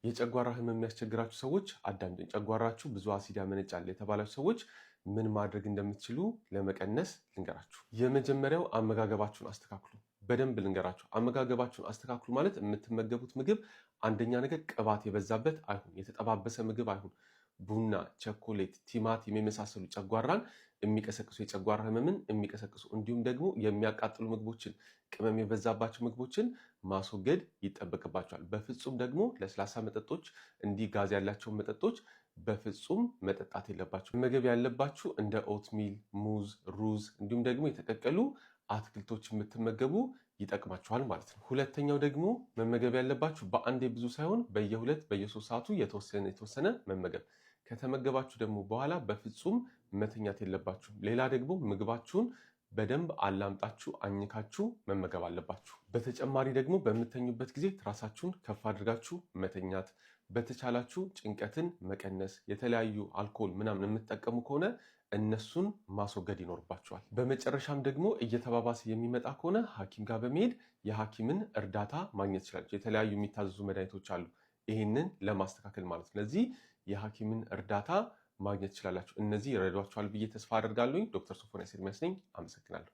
የጨጓራ ህመም የሚያስቸግራችሁ ሰዎች አዳምጡኝ። ጨጓራችሁ ብዙ አሲድ ያመነጫል የተባላችሁ ሰዎች ምን ማድረግ እንደምትችሉ ለመቀነስ ልንገራችሁ። የመጀመሪያው አመጋገባችሁን አስተካክሉ። በደንብ ልንገራችሁ። አመጋገባችሁን አስተካክሉ ማለት የምትመገቡት ምግብ አንደኛ ነገር ቅባት የበዛበት አይሁን፣ የተጠባበሰ ምግብ አይሁን። ቡና፣ ቸኮሌት፣ ቲማቲም የመሳሰሉ ጨጓራን የሚቀሰቅሱ የጨጓራ ህመምን የሚቀሰቅሱ እንዲሁም ደግሞ የሚያቃጥሉ ምግቦችን፣ ቅመም የበዛባቸው ምግቦችን ማስወገድ ይጠበቅባቸዋል። በፍጹም ደግሞ ለስላሳ መጠጦች፣ እንዲህ ጋዝ ያላቸውን መጠጦች በፍጹም መጠጣት የለባቸው። መመገብ ያለባችሁ እንደ ኦትሚል፣ ሙዝ፣ ሩዝ እንዲሁም ደግሞ የተቀቀሉ አትክልቶች የምትመገቡ ይጠቅማችኋል ማለት ነው። ሁለተኛው ደግሞ መመገብ ያለባችሁ በአንዴ ብዙ ሳይሆን በየ3 ሰዓቱ የተወሰነ መመገብ። ከተመገባችሁ ደግሞ በኋላ በፍጹም መተኛት የለባችሁም። ሌላ ደግሞ ምግባችሁን በደንብ አላምጣችሁ አኝካችሁ መመገብ አለባችሁ። በተጨማሪ ደግሞ በምተኙበት ጊዜ ትራሳችሁን ከፍ አድርጋችሁ መተኛት። በተቻላችሁ ጭንቀትን መቀነስ። የተለያዩ አልኮል ምናምን የምትጠቀሙ ከሆነ እነሱን ማስወገድ ይኖርባችኋል። በመጨረሻም ደግሞ እየተባባሰ የሚመጣ ከሆነ ሐኪም ጋር በመሄድ የሐኪምን እርዳታ ማግኘት ይችላል። የተለያዩ የሚታዘዙ መድኃኒቶች አሉ ይህንን ለማስተካከል ማለት ነው። ስለዚህ የሐኪምን እርዳታ ማግኘት ትችላላችሁ። እነዚህ ይረዷችኋል ብዬ ተስፋ አደርጋለሁ። ዶክተር ሶፎንያስ ኤርሚያስ ነኝ። አመሰግናለሁ።